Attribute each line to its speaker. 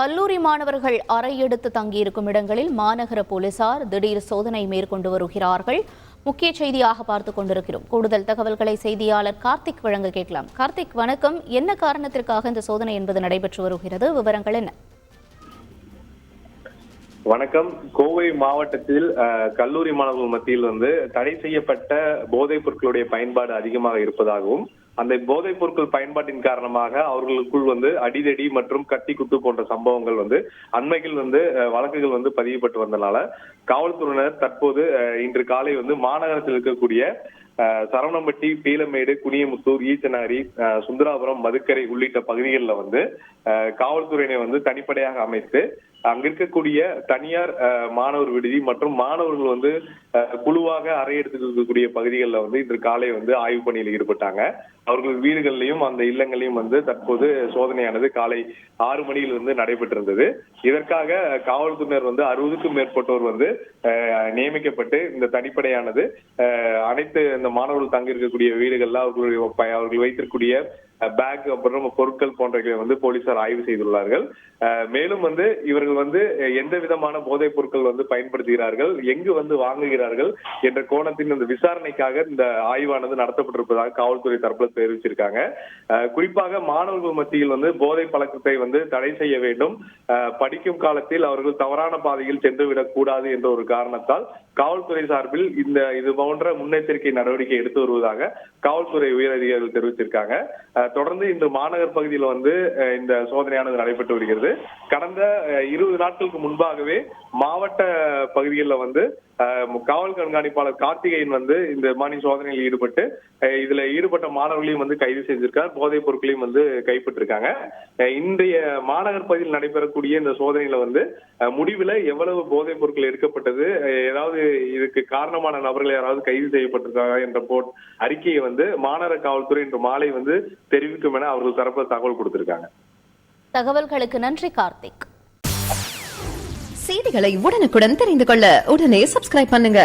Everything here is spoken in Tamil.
Speaker 1: கல்லூரி மாணவர்கள் அறையெடுத்து தங்கியிருக்கும் இடங்களில் மாநகர போலீசார் திடீர் சோதனை மேற்கொண்டு வருகிறார்கள். முக்கிய செய்தியாக பார்த்துக் கொண்டிருக்கிறோம். கூடுதல் தகவல்களை செய்தியாளர் கார்த்திக் வழங்க கேட்கலாம். கார்த்திக், வணக்கம். என்ன காரணத்திற்காக இந்த சோதனை என்பது நடைபெற்று வருகிறது? விவரங்கள் என்ன?
Speaker 2: வணக்கம். கோவை மாவட்டத்தில் கல்லூரி மாணவர்கள் மத்தியில் தடை செய்யப்பட்ட போதைப் பொருட்களுடைய பயன்பாடு அதிகமாக இருப்பதாகவும், அந்த போதைப் பொருட்கள் பயன்பாட்டின் காரணமாக அவர்களுக்குள் அடிதடி மற்றும் கத்தி குத்து போன்ற சம்பவங்கள் அண்மையில் வழக்குகள் பதியப்பட்டு வந்தனால காவல்துறையினர் தற்போது இன்று காலை மாநகரத்தில் இருக்கக்கூடிய சரவணம்பட்டி, பீலமேடு, குனியமுத்தூர், ஈச்சனாரி, சுந்தராபுரம், மதுக்கரை உள்ளிட்ட பகுதிகளில் காவல்துறையினை தனிப்படையாக அமைத்து அங்க இருக்கக்கூடிய தனியார் மாணவர் விடுதி மற்றும் மாணவர்கள் குழுவாக அறை எடுத்துக்கக்கூடிய பகுதிகளில் இன்று காலை ஆய்வு பணியில் ஈடுபட்டாங்க. அவர்கள் வீடுகளிலையும் அந்த இல்லங்களையும் தற்போது சோதனையானது காலை 6 மணியில் நடைபெற்றிருந்தது. இதற்காக காவல்துறையினர் 60க்கும் மேற்பட்டோர் நியமிக்கப்பட்டு இந்த தனிப்படையானது அனைத்து இந்த மாணவர்கள் தங்கியிருக்கக்கூடிய வீடுகள்ல அவர்கள் வைத்திருக்கக்கூடிய பேக் அப்புறம் பொருட்கள் போன்றவை போலீசார் ஆய்வு செய்துள்ளார்கள். மேலும் இவர்கள் எந்த விதமான போதைப் பொருட்கள் பயன்படுத்துகிறார்கள், எங்கு வாங்குகிறார்கள் என்ற கோணத்தின் இந்த விசாரணைக்காக இந்த ஆய்வானது நடத்தப்பட்டிருப்பதாக காவல்துறை தரப்புல தெரிவிச்சிருக்காங்க. குறிப்பாக மாணவர்கள் மத்தியில் போதை பழக்கத்தை தடை செய்ய வேண்டும், படிக்கும் காலத்தில் அவர்கள் தவறான பாதையில் சென்றுவிடக் கூடாது என்ற ஒரு காரணத்தால் காவல்துறை சார்பில் இது போன்ற முன்னெச்சரிக்கை நடவடிக்கை எடுத்து வருவதாக காவல்துறை உயரதிகாரிகள் தெரிவிச்சிருக்காங்க. தொடர்ந்து இன்று மாநகர் பகுதியில் இந்த சோதனையானது நடைபெற்று வருகிறது. கடந்த 20 நாட்களுக்கு முன்பாகவே மாவட்ட பகுதிகளில் காவல் கண்காணிப்பாளர் கார்த்திகேயன் இந்த மாதிரி சோதனையில் ஈடுபட்டு இதுல ஈடுபட்ட மாணவர்களையும் கைது செஞ்சிருக்கார், போதைப் பொருட்களையும் கைப்பற்றிருக்காங்க. இன்றைய மாநகர் பகுதியில் நடைபெறக்கூடிய இந்த சோதனையில முடிவில் எவ்வளவு போதைப் பொருட்கள் எடுக்கப்பட்டது, ஏதாவது இதுக்கு காரணமான நபர்கள் யாராவது கைது செய்யப்பட்டிருக்காங்க என்ற அறிக்கையை மாநகர காவல்துறை இன்று மாலை தெரிவிக்கும் என அவர்கள் தரப்புல தகவல் கொடுத்திருக்காங்க.
Speaker 1: தகவல்களுக்கு நன்றி கார்த்திக்.
Speaker 3: செய்திகளை உடனுக்குடன் தெரிந்து கொள்ள உடனே சப்ஸ்கிரைப் பண்ணுங்க.